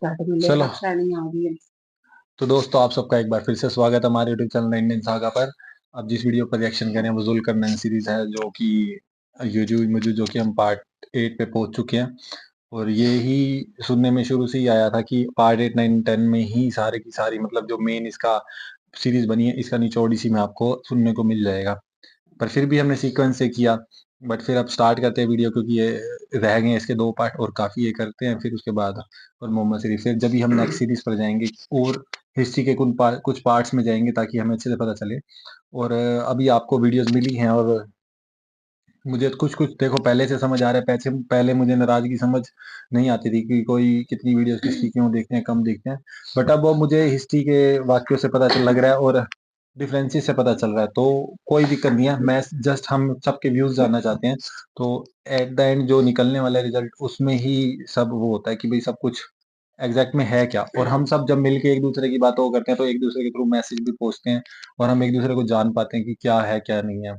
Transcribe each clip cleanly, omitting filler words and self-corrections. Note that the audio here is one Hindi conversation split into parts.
चलो। तो दोस्तों आप सबका एक बार फिर से स्वागत है हमारे यूट्यूब चैनल इंडियन सागा पर। अब जिस वीडियो पर रिएक्शन करें वो जुल्करनैन सीरीज है, जो कि यूजू मुझे जो कि हम पार्ट 8 पे पहुंच चुके हैं। और ये ही सुनने में शुरू से ही आया था कि पार्ट 8 9 10 में ही सारे की सारी मतलब जो मेन इसका सीरीज बनी है इसका निचोड़ इसी में आपको सुनने को मिल जाएगा। पर फिर भी हमने सीक्वेंस से किया। बट फिर अब स्टार्ट करते हैं वीडियो, क्योंकि ये रह गए हैं इसके 2 पार्ट और काफी ये करते हैं फिर उसके बाद। और मोहम्मद शरीफ फिर जब भी हम नेक्स्ट सीरीज पर जाएंगे और हिस्ट्री के कुछ पार्ट्स में जाएंगे ताकि हमें अच्छे से पता चले। और अभी आपको वीडियोस मिली हैं और मुझे कुछ कुछ देखो पहले से समझ आ रहा है। पहले पहले मुझे नाराजगी समझ नहीं आती थी कि कोई कितनी वीडियोस किसकी क्यों देखते हैं, कम देखते हैं। बट अब वो मुझे हिस्ट्री के वाक्यों से पता चल लग रहा है और डिफरेंसेस से पता चल रहा है, तो कोई दिक्कत नहीं है। मैं जस्ट हम सबके व्यूज जानना चाहते हैं। तो एट द एंड जो निकलने वाला रिजल्ट उसमें ही सब वो होता है कि भाई सब कुछ एग्जैक्ट में है क्या। और हम सब जब मिलके एक दूसरे की बातों को करते हैं तो एक दूसरे के थ्रू मैसेज भी पहुंचते हैं और हम एक दूसरे को जान पाते हैं कि क्या है क्या नहीं है,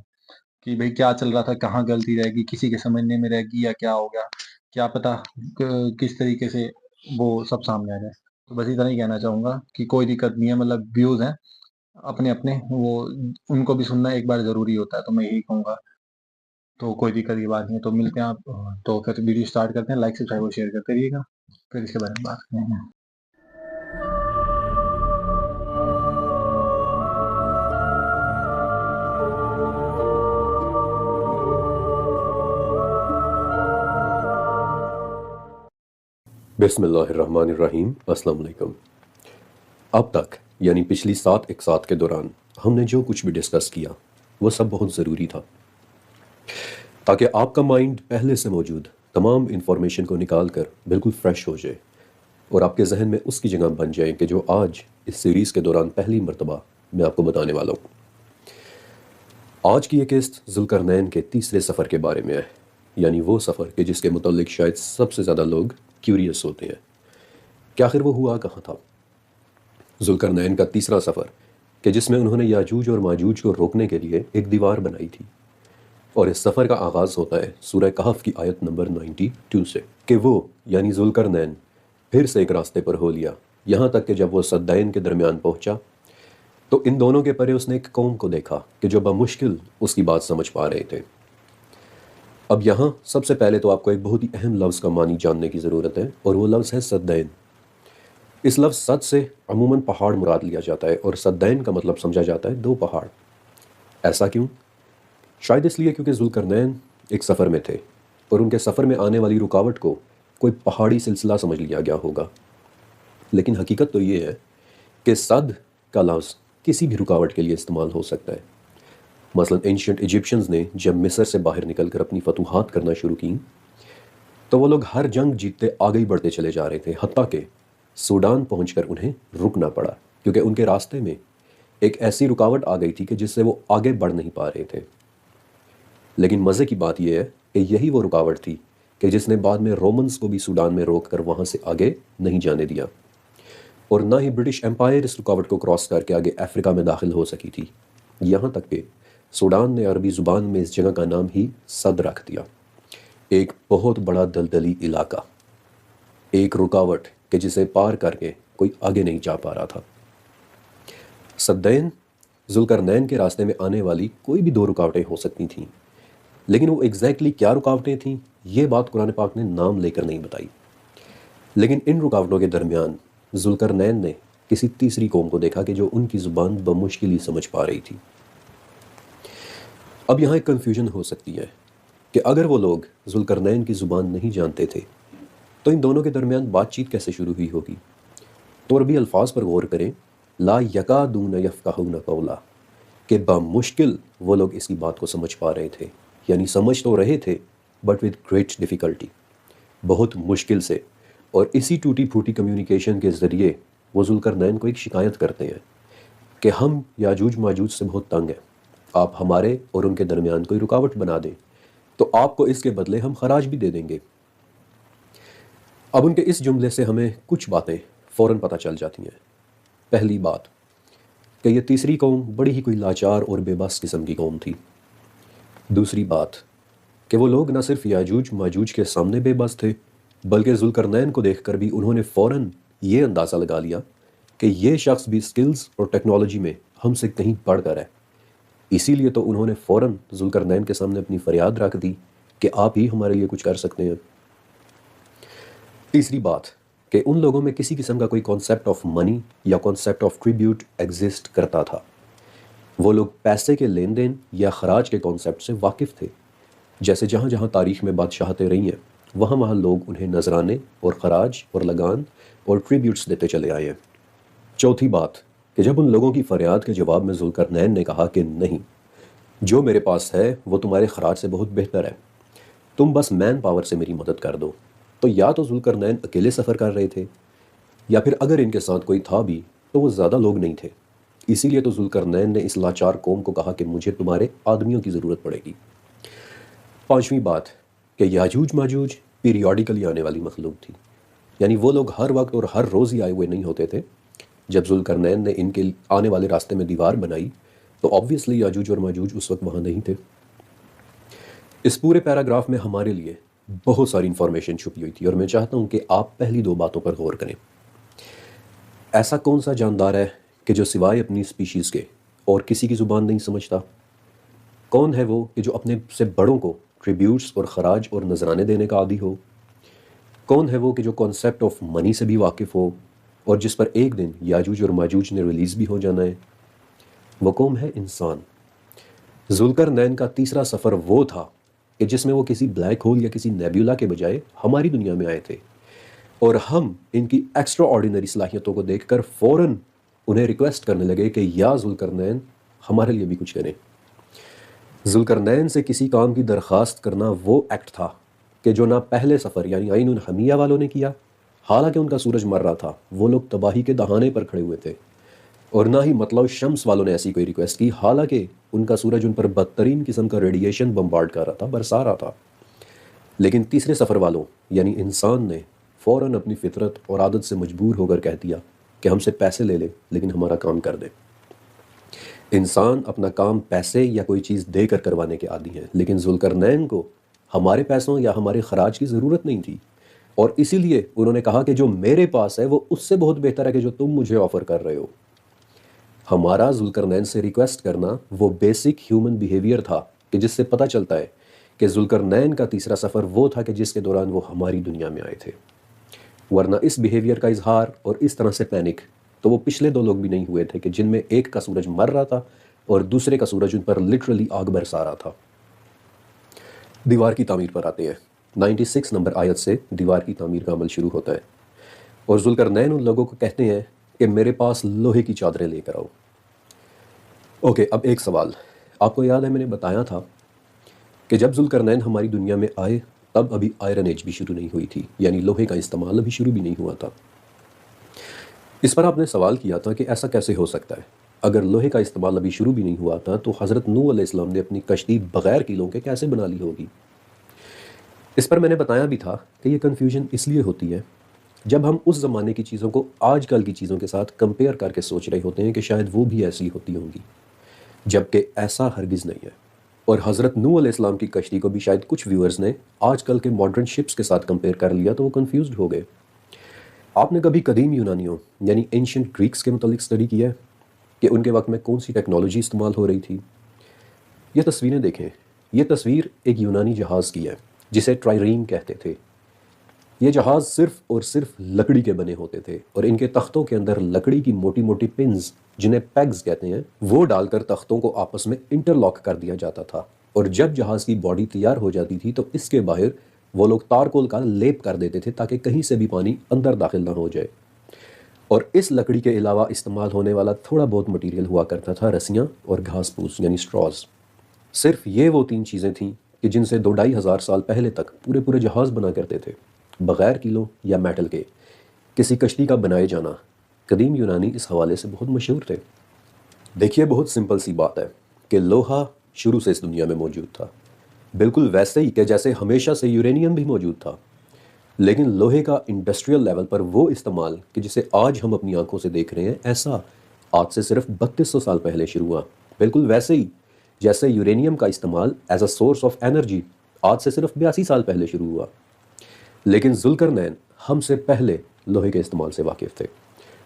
कि भाई क्या चल रहा था, कहाँ गलती रहेगी, किसी के समझने में रहेगी या क्या हो गया, क्या पता किस तरीके से वो सब सामने आ जाए। तो बस इतना ही कहना चाहूंगा कि कोई दिक्कत नहीं है, मतलब व्यूज हैं अपने अपने, वो उनको भी सुनना एक बार जरूरी होता है, तो मैं यही कहूंगा। तो कोई दिक्कत की बात नहीं है, तो मिलते हैं आप। तो फिर वीडियो स्टार्ट करते हैं। लाइक सब्सक्राइब और शेयर करते रहिएगा, फिर इसके बारे में बात करेंगे। बिस्मिल्लाहिर्रहमानिर्रहीम। अस्सलाम वालेकुम। अब तक यानी पिछली 7 इकसात के दौरान हमने जो कुछ भी डिस्कस किया वो सब बहुत ज़रूरी था, ताकि आपका माइंड पहले से मौजूद तमाम इंफॉर्मेशन को निकाल कर बिल्कुल फ्रेश हो जाए और आपके जहन में उसकी जगह बन जाए कि जो आज इस सीरीज़ के दौरान पहली मरतबा मैं आपको बताने वाला हूँ। आज की ये किस्त जुल्करनैन के तीसरे सफ़र के बारे में है, यानी वो सफ़र कि जिसके मुतालिक शायद सबसे ज़्यादा लोग क्यूरियस होते हैं कि आखिर वो हुआ कहाँ था। जुल्करनैन का तीसरा सफ़र कि जिसमें उन्होंने याजूज और माजूज को रोकने के लिए एक दीवार बनाई थी। और इस सफ़र का आगाज़ होता है सूरह कहफ की आयत नंबर 92 से कि वो यानी जुल्करनैन फिर से एक रास्ते पर हो लिया, यहाँ तक कि जब वो सद्दैन के दरमियान पहुँचा तो इन दोनों के परे उसने एक कौम को देखा कि जो बमुश्किल उसकी बात समझ पा रहे थे। अब यहाँ सबसे पहले तो आपको एक बहुत ही अहम लफ्ज़ का मानी जानने की ज़रूरत है, और वो लफ्ज़ है सद्दैन। इस लफ्ज़ सद से अमूमन पहाड़ मुराद लिया जाता है और सद्दैन का मतलब समझा जाता है 2 पहाड़। ऐसा क्यों? शायद इसलिए क्योंकि जुल्करनैन एक सफ़र में थे और उनके सफ़र में आने वाली रुकावट को कोई पहाड़ी सिलसिला समझ लिया गया होगा। लेकिन हकीकत तो ये है कि सद का लफ्ज़ किसी भी रुकावट के लिए इस्तेमाल हो सकता है। मसलन एंशियंट इजिप्शियंस ने जब मिस्र से बाहर निकलकर अपनी फतूहात करना शुरू की तो वो लोग हर जंग जीतते आगे ही बढ़ते चले जा रहे थे, हत्ता कि सूडान पहुंचकर उन्हें रुकना पड़ा, क्योंकि उनके रास्ते में एक ऐसी रुकावट आ गई थी कि जिससे वो आगे बढ़ नहीं पा रहे थे। लेकिन मज़े की बात यह है कि यही वो रुकावट थी कि जिसने बाद में रोमन्स को भी सूडान में रोक कर वहाँ से आगे नहीं जाने दिया, और ना ही ब्रिटिश एम्पायर इस रुकावट को क्रॉस करके आगे अफ्रीका में दाखिल हो सकी थी। यहाँ तक कि सूडान ने अरबी ज़ुबान में इस जगह का नाम ही सद रख दिया, एक बहुत बड़ा दलदली इलाका, एक रुकावट कि जिसे पार करके कोई आगे नहीं जा पा रहा था। सद्दैन जुल्करनैन के रास्ते में आने वाली कोई भी 2 रुकावटें हो सकती थीं, लेकिन वो एग्जैक्टली क्या रुकावटें थीं ये बात कुरान पाक ने नाम लेकर नहीं बताई। लेकिन इन रुकावटों के दरमियान जुल्करनैन ने किसी तीसरी कौम को देखा कि जो उनकी ज़ुबान बमुश्किल ही समझ पा रही थी। अब यहाँ एक कन्फ्यूजन हो सकती है कि अगर वो लोग जुल्करनैन की ज़ुबान नहीं जानते थे तो इन दोनों के दरमियान बातचीत कैसे शुरू हुई होगी। तो अरबी अल्फाज पर गौर करें, ला यकादून यफ़क़हून क़ौला, कि बामुश्किल वो लोग इसकी बात को समझ पा रहे थे, यानी समझ तो रहे थे बट विद ग्रेट डिफ़िकल्टी, बहुत मुश्किल से। और इसी टूटी फूटी कम्युनिकेशन के ज़रिए वो जुल्करनैन को एक शिकायत करते हैं कि हम याजूज माजूज से बहुत तंग हैं, आप हमारे और उनके दरमियान कोई रुकावट बना दें तो आपको इसके बदले हम खराज भी दे देंगे। अब उनके इस जुमले से हमें कुछ बातें फ़ौरन पता चल जाती हैं। पहली बात कि ये तीसरी कौम बड़ी ही कोई लाचार और बेबस किस्म की कौम थी। दूसरी बात कि वो लोग न सिर्फ याजूज माजूज के सामने बेबस थे, बल्कि जुल्करनैन को देखकर भी उन्होंने फ़ौरन ये अंदाज़ा लगा लिया कि ये शख्स भी स्किल्स और टेक्नोलॉजी में हमसे कहीं बढ़कर है। इसीलिए तो उन्होंने फ़ौरन ज़ुल्करनैन के सामने अपनी फ़रियाद रख दी कि आप ही हमारे लिए कुछ कर सकते हैं। तीसरी बात कि उन लोगों में किसी किस्म का कोई कॉन्सेप्ट ऑफ मनी या कॉन्सेप्ट ऑफ ट्रिब्यूट एग्जिस्ट करता था। वो लोग पैसे के लेन देन या खराज के कॉन्सेप्ट से वाकिफ़ थे। जैसे जहाँ जहाँ तारीख़ में बादशाहतें रही हैं, वहाँ वहाँ लोग उन्हें नजराने और खराज और लगान और ट्रिब्यूट्स देते चले आए हैं। चौथी बात कि जब उन लोगों की फरियाद के जवाब में ज़ुल्करनैन ने कहा कि नहीं, जो मेरे पास है वो तुम्हारे खराज से बहुत बेहतर है, तुम बस मैन पावर से मेरी मदद कर दो, तो या तो ज़ुल्करनैन अकेले सफ़र कर रहे थे या फिर अगर इनके साथ कोई था भी तो वो ज़्यादा लोग नहीं थे। इसीलिए तो ज़ुल्करनैन ने इस लाचार कौम को कहा कि मुझे तुम्हारे आदमियों की ज़रूरत पड़ेगी। पांचवी बात कि याजूज माजूज पीरियडिकली आने वाली मखलूक थी, यानी वो लोग हर वक्त और हर रोज़ ही आए हुए नहीं होते थे। जब ज़ुल्करनैन ने इनके आने वाले रास्ते में दीवार बनाई तो ऑब्वियसली याजूज और माजूज उस वक्त वहाँ नहीं थे। इस पूरे पैराग्राफ में हमारे लिए बहुत सारी इंफॉर्मेशन छुपी हुई थी और मैं चाहता हूँ कि आप पहली दो बातों पर गौर करें। ऐसा कौन सा जानदार है कि जो सिवाय अपनी स्पीशीज़ के और किसी की ज़ुबान नहीं समझता? कौन है वो कि जो अपने से बड़ों को ट्रिब्यूट्स और खराज और नजराने देने का आदी हो? कौन है वो कि जो कॉन्सेप्ट ऑफ मनी से भी वाकिफ़ हो और जिस पर एक दिन याजूज और माजूज ने रिलीज़ भी हो जाना है? वो कौम है इंसान। ज़ुल्करनैन का तीसरा सफ़र वो था कि जिसमें वो किसी ब्लैक होल या किसी नेब्यूला के बजाय हमारी दुनिया में आए थे और हम इनकी एक्स्ट्रा ऑर्डिनरी सलाहियतों को देखकर फ़ौरन उन्हें रिक्वेस्ट करने लगे कि या ज़ुल्करनैन हमारे लिए भी कुछ करें। ज़ुल्करनैन से किसी काम की दरख्वास्त करना वो एक्ट था कि जो ना पहले सफ़र यानी आइन हमिया वालों ने किया, हालांकि उनका सूरज मर रहा था, वो लोग तबाही के दहाने पर खड़े हुए थे, और ना ही मतलब शम्स वालों ने ऐसी कोई रिक्वेस्ट की, हालांकि उनका सूरज उन पर बदतरीन किस्म का रेडिएशन बम्बार्ड कर रहा था, बरसा रहा था। लेकिन तीसरे सफ़र वालों यानी इंसान ने फ़ौरन अपनी फितरत और आदत से मजबूर होकर कह दिया कि हमसे पैसे ले ले लेकिन हमारा काम कर दे। इंसान अपना काम पैसे या कोई चीज़ देकर करवाने के आदी हैं, लेकिन ज़ुल्करनैन को हमारे पैसों या हमारे खराज की ज़रूरत नहीं थी और इसीलिए उन्होंने कहा कि जो मेरे पास है वो उससे बहुत बेहतर है कि जो तुम मुझे ऑफ़र कर रहे हो। हमारा ज़ुल्करनैन से रिक्वेस्ट करना वो बेसिक ह्यूमन बिहेवियर था कि जिससे पता चलता है कि ज़ुल्करनैन का तीसरा सफ़र वो था कि जिसके दौरान वो हमारी दुनिया में आए थे। वरना इस बिहेवियर का इजहार और इस तरह से पैनिक तो वो पिछले दो लोग भी नहीं हुए थे कि जिनमें एक का सूरज मर रहा था और दूसरे का सूरज उन पर लिटरली आग बरसा रहा था। दीवार की तामीर पर आते हैं। 96 नंबर आयत से दीवार की तामीर का अमल शुरू होता है और ज़ुल्करनैन उन लोगों को कहते हैं कि मेरे पास लोहे की चादरें लेकर आओ। ओके, अब एक सवाल। आपको याद है मैंने बताया था कि जब ज़ुल्करनैन हमारी दुनिया में आए तब अभी आयरन एज भी शुरू नहीं हुई थी, यानी लोहे का इस्तेमाल अभी शुरू भी नहीं हुआ था। इस पर आपने सवाल किया था कि ऐसा कैसे हो सकता है, अगर लोहे का इस्तेमाल अभी शुरू भी नहीं हुआ था तो हज़रत नूह अलैहिस्सलाम ने अपनी कश्ती बग़ैर कीलों के कैसे बना ली होगी। इस पर मैंने बताया भी था कि ये कन्फ्यूजन इसलिए होती है जब हम उस ज़माने की चीज़ों को आजकल की चीज़ों के साथ कंपेयर करके सोच रहे होते हैं कि शायद वो भी ऐसी होती होंगी, जबकि ऐसा हरगिज़ नहीं है। और हज़रत नूह अलैहिस्सलाम की कश्ती को भी शायद कुछ व्यूअर्स ने आजकल के मॉडर्न शिप्स के साथ कंपेयर कर लिया तो वो कन्फ्यूज़ हो गए। आपने कभी कदीम यूनानियों यानी एंशिएंट ग्रीक्स के मुतालिक स्टडी किया है कि उनके वक्त में कौन सी टेक्नोलॉजी इस्तेमाल हो रही थी? ये तस्वीरें देखें। ये तस्वीर एक यूनानी जहाज़ की है जिसे ट्राइरीन कहते थे। ये जहाज़ सिर्फ और सिर्फ लकड़ी के बने होते थे और इनके तख्तों के अंदर लकड़ी की मोटी मोटी पिन्स, जिन्हें पैग्स कहते हैं, वो डालकर तख्तों को आपस में इंटरलॉक कर दिया जाता था। और जब जहाज़ की बॉडी तैयार हो जाती थी तो इसके बाहर वो लोग तारकोल का लेप कर देते थे ताकि कहीं से भी पानी अंदर दाखिल ना हो जाए। और इस लकड़ी के अलावा इस्तेमाल होने वाला थोड़ा बहुत मटेरियल हुआ करता था रस्सियाँ और घास फूस यानी स्ट्रॉज। सिर्फ ये वो तीन चीज़ें थीं कि जिनसे 2-2.5 साल पहले तक पूरे पूरे जहाज़ बना करते थे, बग़ैर कीलों या मेटल के। किसी कश्ती का बनाए जाना कदीम यूनानी इस हवाले से बहुत मशहूर थे। देखिए, बहुत सिंपल सी बात है कि लोहा शुरू से इस दुनिया में मौजूद था, बिल्कुल वैसे ही कि जैसे हमेशा से यूरेनियम भी मौजूद था। लेकिन लोहे का इंडस्ट्रियल लेवल पर वो इस्तेमाल कि जिसे आज हम अपनी आंखों से देख रहे हैं, ऐसा आज से सिर्फ 3200 साल पहले शुरू हुआ। बिल्कुल वैसे ही जैसे यूरेनियम का इस्तेमाल as a source of energy आज से सिर्फ 82 साल पहले शुरू हुआ। लेकिन ज़ुल्करनैन हमसे पहले लोहे के इस्तेमाल से वाकिफ़ थे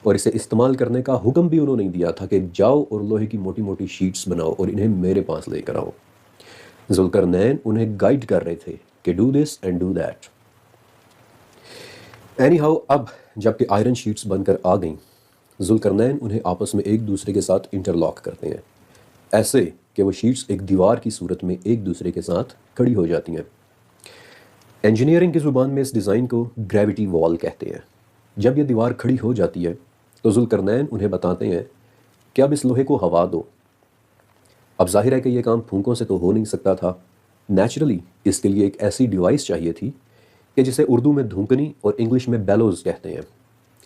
और इसे इस्तेमाल करने का हुक्म भी उन्होंने दिया था कि जाओ और लोहे की मोटी मोटी शीट्स बनाओ और इन्हें मेरे पास लेकर आओ। जुल्करनैन उन्हें गाइड कर रहे थे कि do this and do that. Any how, अब जबकि आयरन शीट्स बनकर आ गईं, जुल्करनैन उन्हें आपस में एक दूसरे के साथ इंटरलॉक करते हैं, ऐसे कि वो शीट्स एक दीवार की सूरत में एक दूसरे के साथ खड़ी हो जाती हैं। इंजीनियरिंग की ज़ुबान में इस डिज़ाइन को ग्रेविटी वॉल कहते हैं। जब ये दीवार खड़ी हो जाती है तो जुल्करनैन उन्हें बताते हैं कि अब इस लोहे को हवा दो। अब जाहिर है कि ये काम फूंकों से तो हो नहीं सकता था। नेचुरली इसके लिए एक ऐसी डिवाइस चाहिए थी कि जिसे उर्दू में धूंकनी और इंग्लिश में बेलोज कहते हैं।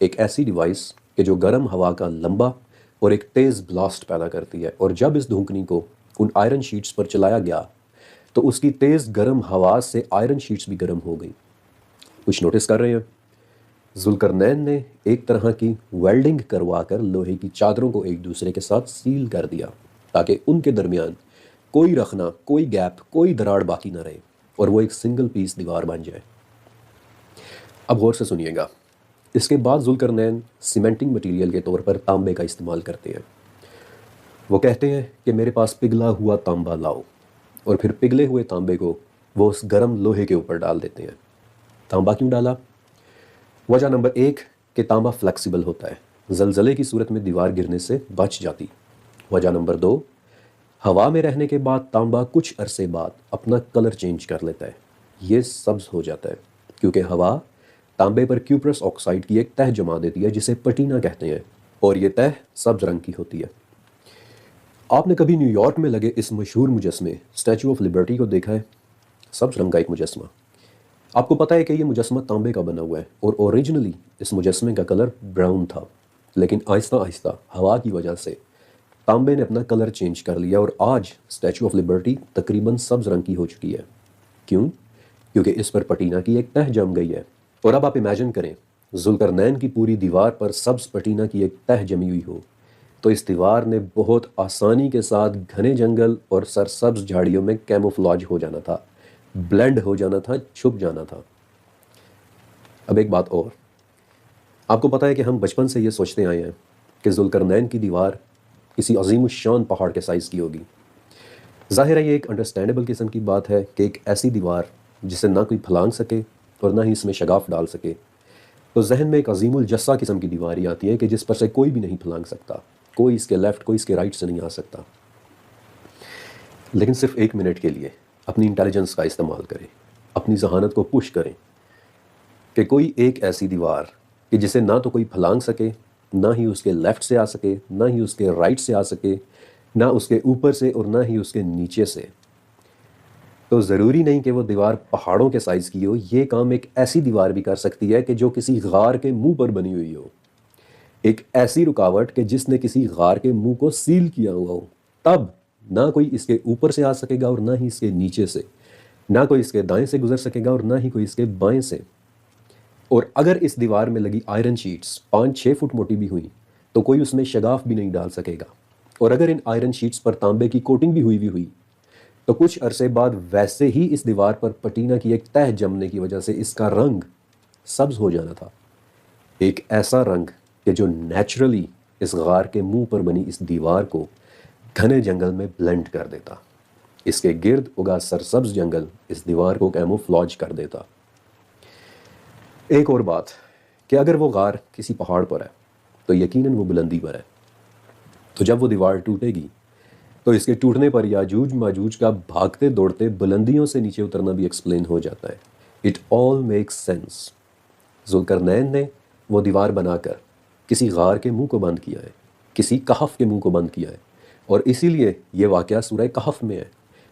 एक ऐसी डिवाइस कि जो गर्म हवा का लंबा और एक तेज़ ब्लास्ट पैदा करती है, और जब इस धूंकनी को उन आयरन शीट्स पर चलाया गया तो उसकी तेज़ गर्म हवा से आयरन शीट्स भी गर्म हो गई। कुछ नोटिस कर रहे हैं? जुल्करनैन ने एक तरह की वेल्डिंग करवा कर लोहे की चादरों को एक दूसरे के साथ सील कर दिया ताकि उनके दरमियान कोई रखना, कोई गैप, कोई दरार बाकी ना रहे और वो एक सिंगल पीस दीवार बन जाए। अब गौर से सुनिएगा। इसके बाद जुल्करनैन सीमेंटिंग मटेरियल के तौर पर तांबे का इस्तेमाल करते हैं। वो कहते हैं कि मेरे पास पिघला हुआ तांबा लाओ, और फिर पिघले हुए तांबे को वो उस गर्म लोहे के ऊपर डाल देते हैं। तांबा क्यों डाला? वजह नंबर 1 कि तांबा फ्लेक्सिबल होता है, जलजले की सूरत में दीवार गिरने से बच जाती। वजह नंबर 2, हवा में रहने के बाद तांबा कुछ अरसे बाद अपना कलर चेंज कर लेता है, ये सब्ज हो जाता है, क्योंकि हवा तांबे पर क्यूप्रस ऑक्साइड की एक तह जमा देती है जिसे पटीना कहते हैं, और ये तह सब्ज रंग की होती है। आपने कभी न्यूयॉर्क में लगे इस मशहूर मुजस्मे स्टैचू ऑफ लिबर्टी को देखा है? सब्ज रंग का एक मुजस्मा। आपको पता है कि ये मुजस्मा तांबे का बना हुआ है और ओरिजिनली इस मुजस्मे का कलर ब्राउन था, लेकिन आहिस्ता आहिस्ता हवा की वजह से तांबे ने अपना कलर चेंज कर लिया और आज स्टैचू ऑफ लिबर्टी तकरीबन सब्ज रंग की हो चुकी है। क्यों? क्योंकि इस पर पटीना की एक तह जम गई है। और अब आप इमेजिन करें, जुल्करनैन की पूरी दीवार पर सब्ज पटीना की एक तह जमी हुई हो, तो इस दीवार ने बहुत आसानी के साथ घने जंगल और सरसब्ज झाड़ियों में कैमोफ्लेज हो जाना था, ब्लेंड हो जाना था, छुप जाना था। अब एक बात और, आपको पता है कि हम बचपन से ये सोचते आए हैं कि जुल्करनैन की दीवार किसी अजीम शान पहाड़ के साइज़ की होगी। जाहिर है ये एक अंडरस्टैंडेबल किस्म की बात है कि एक ऐसी दीवार जिसे ना कोई फलांग सके और ना ही इसमें शगाफ डाल सके, तो जहन में एक अजीमुल जस्सा किस्म की दीवार ही आती है कि जिस पर से कोई भी नहीं फलांग सकता, कोई इसके लेफ़्ट, कोई इसके राइट से नहीं आ सकता। लेकिन सिर्फ 1 मिनट के लिए अपनी इंटेलिजेंस का इस्तेमाल करें, अपनी जहानत को पुश करें कि कोई एक ऐसी दीवार कि जिसे ना तो कोई फलांग सके, ना ही उसके लेफ़्ट से आ सके, ना ही उसके राइट से आ सके, ना उसके ऊपर से और ना ही उसके नीचे से। तो ज़रूरी नहीं कि वो दीवार पहाड़ों के साइज़ की हो, ये काम एक ऐसी दीवार भी कर सकती है कि जो किसी गार के मुंह पर बनी हुई हो, एक ऐसी रुकावट कि जिसने किसी गार के मुंह को सील किया हुआ हो। तब ना कोई इसके ऊपर से आ सकेगा और ना ही इसके नीचे से, ना कोई इसके दाएं से गुजर सकेगा और ना ही कोई इसके बाएं से। और अगर इस दीवार में लगी आयरन शीट्स 5-6 फुट मोटी भी हुई तो कोई उसमें शगाफ भी नहीं डाल सकेगा। और अगर इन आयरन शीट्स पर तांबे की कोटिंग भी हुई तो कुछ अरसे बाद वैसे ही इस दीवार पर पटीना की एक तह जमने की वजह से इसका रंग सब्ज हो जाना था। एक ऐसा रंग कि जो नेचुरली इस गार के मुंह पर बनी इस दीवार को घने जंगल में ब्लेंड कर देता। इसके गिर्द उगा सरसब्ज जंगल इस दीवार को कैमोफ्लेज कर देता। एक और बात कि अगर वो गार किसी पहाड़ पर है तो यकीनन वो बुलंदी पर है, तो जब वो दीवार टूटेगी तो इसके टूटने पर याजूज माजूज का भागते दौड़ते बुलंदियों से नीचे उतरना भी एक्सप्लेन हो जाता है। It all makes sense. Zulqarnain ने वो दीवार बनाकर किसी गार के मुंह को बंद किया है, किसी कहफ के मुंह को बंद किया है, और इसीलिए ये वाक़या सूरह कहफ में है,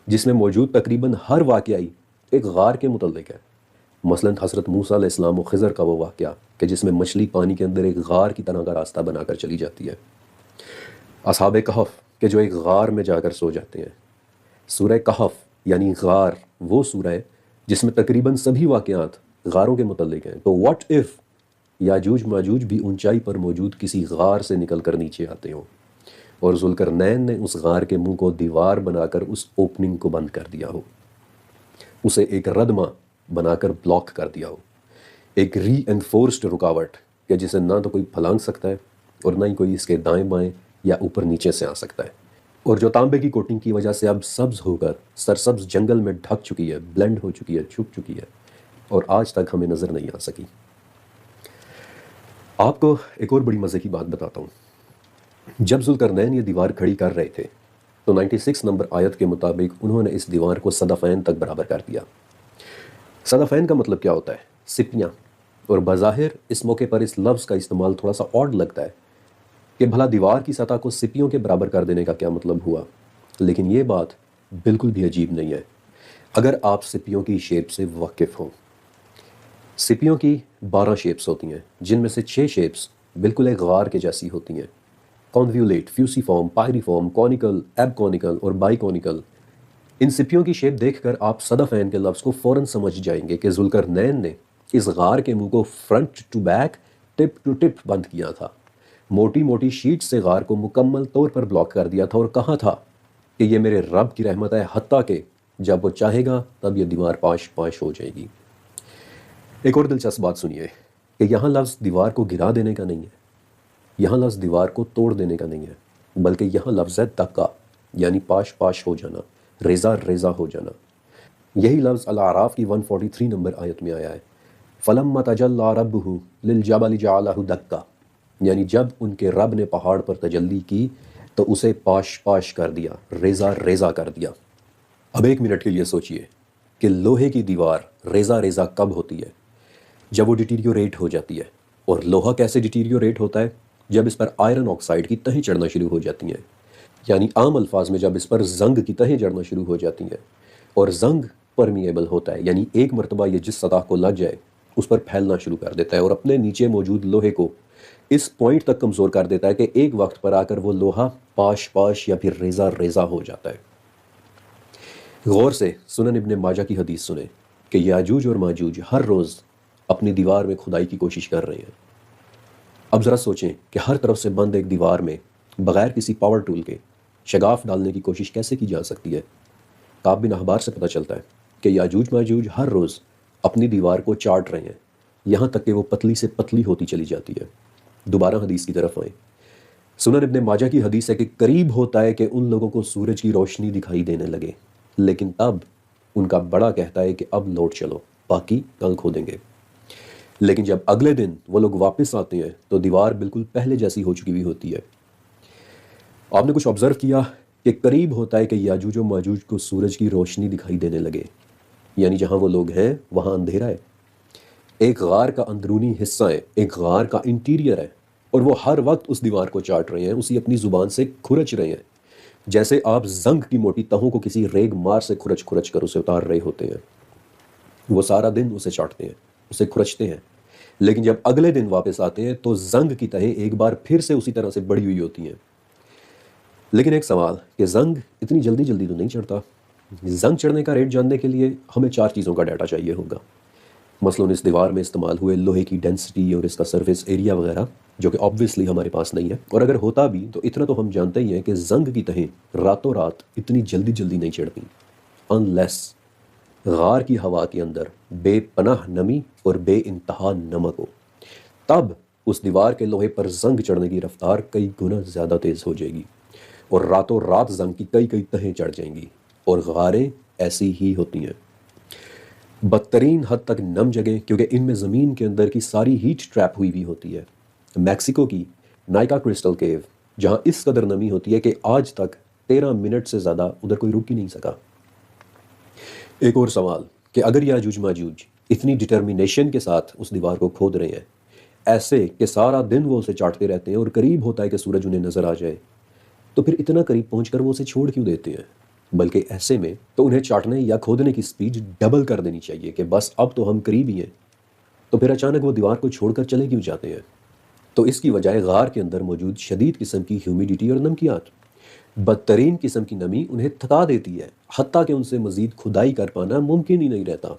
जिसमें मौजूद तकरीबन हर वाक़याई एक गार के मुतल्लिक है। मसलन हज़रत मूसा अलैहिस्सलाम और खिज़र का वो वाक़या कि जिसमें मछली पानी के अंदर एक गार की तरह का रास्ता बनाकर चली जाती है। असहाबे कहफ कि जो एक गार में जाकर सो जाते हैं। सूरह कहफ यानी गार वो सूरह है जिसमें तकरीबन सभी वाक़यात गारों के मुतल्लिक हैं। तो व्हाट इफ़ याजूज माजूज भी ऊंचाई पर मौजूद किसी गार से निकल कर नीचे आते हों और जुल्करनैन ने उस गार के मुंह को दीवार बनाकर उस ओपनिंग को बंद कर दिया हो, उसे एक रदमा बनाकर ब्लॉक कर दिया हो, एक री एनफोर्स्ड रुकावट कि जिसे ना तो कोई फलांग सकता है और ना ही कोई इसके दाएं बाएं या ऊपर नीचे से आ सकता है, और जो तांबे की कोटिंग की वजह से अब सब्ज होकर सरसब्ज जंगल में ढक चुकी है, ब्लेंड हो चुकी है, छुप चुकी है और आज तक हमें नज़र नहीं आ सकी। आपको एक और बड़ी मज़े की बात बताता हूँ। जब जुल्करनैन ये दीवार खड़ी कर रहे थे तो 96 नंबर आयत के मुताबिक उन्होंने इस दीवार को सदफ़ैन तक बराबर कर दिया। सदफ़ैन का मतलब क्या होता है? सिपियाँ। और बज़ाहिर इस मौके पर इस लफ्ज़ का इस्तेमाल थोड़ा सा ऑड लगता है कि भला दीवार की सतह को सिपियों के बराबर कर देने का क्या मतलब हुआ, लेकिन ये बात बिल्कुल भी अजीब नहीं है अगर आप सिपियों की शेप से वाकिफ़ हों। सिपियों की 12 शेप्स होती हैं, जिनमें से 6 शेप्स बिल्कुल एक गार के जैसी होती हैं। कॉन्व्यूलेट, फ्यूसीफॉर्म, पायरीफॉर्म, कॉनिकल, एबकॉनिकल और बाइकॉनिकल। इन सिपियों की शेप देखकर आप सदफ़ैन के लफ्ज़ को फ़ौरन समझ जाएंगे कि ज़ुल्करनैन ने इस गार के मुंह को front to back, tip to tip बंद किया था। मोटी मोटी शीट से गार को मुकम्मल तौर पर ब्लॉक कर दिया था और कहा था कि ये मेरे रब की रहमत है, हत्ता के जब वो चाहेगा तब ये दीवार पाश पाश हो जाएगी। एक और दिलचस्प बात सुनिए कि यहाँ लफ्ज़ दीवार को गिरा देने का नहीं है, यहाँ लफ्ज़ दीवार को तोड़ देने का नहीं है, बल्कि यहाँ लफ्ज़ है दक्का, यानी पाश पाश हो जाना, रेज़ा रेज़ा हो जाना। यही लफ्ज़ अल आराफ की 143 नंबर आयत में आया है, फलम्मा तजल्ला रब्बुहु लिल जबल जअलहु दक्का, यानी जब उनके रब ने पहाड़ पर तजल्ली की तो उसे पाश पाश कर दिया, रेज़ा रेज़ा कर दिया। अब एक मिनट के लिए सोचिए कि लोहे की दीवार रेज़ा रेज़ा कब होती है? जब वो डिटीरियोरेट हो जाती है। और लोहा कैसे डिटीरियोरेट होता है? जब इस पर आयरन ऑक्साइड की तहें चढ़ना शुरू हो जाती हैं, यानी आम अल्फाज में जब इस पर जंग की तहें चढ़ना शुरू हो जाती हैं। और जंग परमिएबल होता है, यानी एक मरतबा ये जिस सतह को लग जाए उस पर फैलना शुरू कर देता है और अपने नीचे मौजूद लोहे को इस पॉइंट तक कमज़ोर कर देता है कि एक वक्त पर आकर वो लोहा पाश पाश या फिर रेज़ा रेज़ा हो जाता है। गौर से सुनन इब्ने माजा की हदीस सुने कि याजूज और माजूज हर रोज़ अपनी दीवार में खुदाई की कोशिश कर रहे हैं। अब ज़रा सोचें कि हर तरफ से बंद एक दीवार में बग़ैर किसी पावर टूल के शगाफ डालने की कोशिश कैसे की जा सकती है? काब बिन अहबार से पता चलता है कि याजूज माजूज हर रोज़ अपनी दीवार को चाट रहे हैं, यहाँ तक कि वो पतली से पतली होती चली जाती है। दोबारा हदीस की तरफ आए। सुनन इब्ने माजा की हदीस है कि करीब होता है कि उन लोगों को सूरज की रोशनी दिखाई देने लगे, लेकिन तब उनका बड़ा कहता है कि अब लौट चलो, बाकी कल खोदेंगे। लेकिन जब अगले दिन वो लोग वापस आते हैं तो दीवार बिल्कुल पहले जैसी हो चुकी हुई होती है। आपने कुछ ऑब्जर्व किया कि करीब होता है कि याजूज और माजूज को सूरज की रोशनी दिखाई देने लगे, यानी जहाँ वो लोग हैं वहाँ अंधेरा है। एक गार का अंदरूनी हिस्सा है, एक गार का इंटीरियर है, और वो हर वक्त उस दीवार को चाट रहे हैं, उसी अपनी ज़ुबान से खुरच रहे हैं, जैसे आप जंग की मोटी तहों को किसी रेग मार से खुरच खुरच कर उसे उतार रहे होते हैं। वो सारा दिन उसे चाटते हैं, उसे खुरचते हैं, लेकिन जब अगले दिन वापस आते हैं तो जंग की तहें एक बार फिर से उसी तरह से बढ़ी हुई होती हैं। लेकिन एक सवाल कि जंग इतनी जल्दी जल्दी तो नहीं चढ़ता। जंग चढ़ने का रेट जानने के लिए हमें 4 चीज़ों का डाटा चाहिए होगा। मसलन इस दीवार में इस्तेमाल हुए लोहे की डेंसिटी और इसका सरफेस एरिया वगैरह, जो कि ऑब्वियसली हमारे पास नहीं है, और अगर होता भी तो इतना तो हम जानते ही हैं कि जंग की तहें रातों रात इतनी जल्दी जल्दी नहीं चढ़ती, अनलेस गार की हवा के अंदर बेपनाह नमी और बेइंतहा नमक हो। तब उस दीवार के लोहे पर जंग चढ़ने की रफ्तार कई गुना ज़्यादा तेज़ हो जाएगी और रातों रात जंग की कई कई तहें चढ़ जाएंगी। और गारें ऐसी ही होती हैं, बदतरीन हद तक नम जगह, क्योंकि इनमें ज़मीन के अंदर की सारी हीट ट्रैप हुई भी होती है। मैक्सिको की नाइका क्रिस्टल केव, जहाँ इस कदर नमी होती है कि आज तक 13 मिनट से ज़्यादा उधर कोई रुक ही नहीं सका। एक और सवाल कि अगर याजूज माजूज इतनी डिटर्मिनेशन के साथ उस दीवार को खोद रहे हैं, ऐसे कि सारा दिन वो उसे चाटते रहते हैं और करीब होता है कि सूरज उन्हें नज़र आ जाए, तो फिर इतना करीब पहुंचकर वो उसे छोड़ क्यों देते हैं? बल्कि ऐसे में तो उन्हें चाटने या खोदने की स्पीड डबल कर देनी चाहिए कि बस अब तो हम करीब ही हैं। तो फिर अचानक वो दीवार को छोड़कर चले क्यों जाते हैं? तो इसकी वजह गार के अंदर मौजूद शदीद किस्म की ह्यूमिडिटी और नमकियात, बदतरीन किस्म की नमी उन्हें थका देती है, हत्ता कि उनसे मज़ीद खुदाई कर पाना मुमकिन ही नहीं रहता।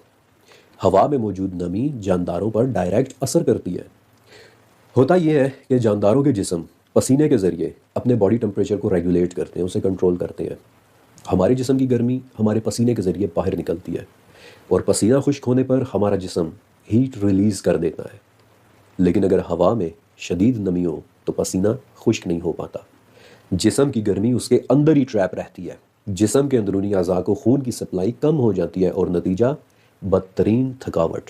हवा में मौजूद नमी जानदारों पर डायरेक्ट असर करती है। होता यह है कि जानदारों के जिस्म पसीने के ज़रिए अपने बॉडी टेम्परेचर को रेगुलेट करते हैं, उसे कंट्रोल करते हैं। हमारे जिस्म की गर्मी हमारे पसीने के ज़रिए बाहर निकलती है और पसीना खुश्क होने पर हमारा जिस्म हीट रिलीज़ कर देता है। लेकिन अगर हवा में शदीद नमी हो तो पसीना खुश्क नहीं हो पाता। जिस्म की गर्मी उसके अंदर ही ट्रैप रहती है। जिस्म के अंदरूनी अज़ा को खून की सप्लाई कम हो जाती है और नतीजा बदतरीन थकावट।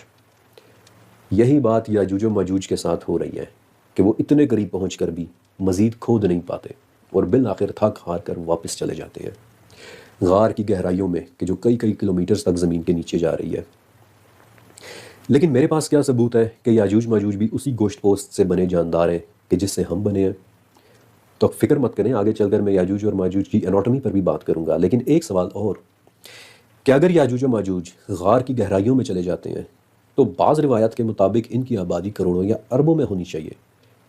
यही बात याजूज और माजूज के साथ हो रही है कि वो इतने करीब पहुँच कर भी मज़ीद खोद नहीं पाते और बिल आखिर थक हार कर वापस चले जाते हैं गार की गहराइयों में कि जो कई कई किलोमीटर्स तक ज़मीन के नीचे जा रही है। लेकिन मेरे पास क्या सबूत है कि याजूज माजूज भी उसी गोश्त पोस्ट से बने जानदार हैं कि जिससे हम बने हैं? तो फिक्र मत करें, आगे चलकर मैं याजूज और माजूज की एनाटॉमी पर भी बात करूंगा। लेकिन एक सवाल और, क्या अगर याजूज और माजूज गार की गहराइयों में चले जाते हैं तो बाज़ रिवायात के मुताबिक इनकी आबादी करोड़ों या अरबों में होनी चाहिए,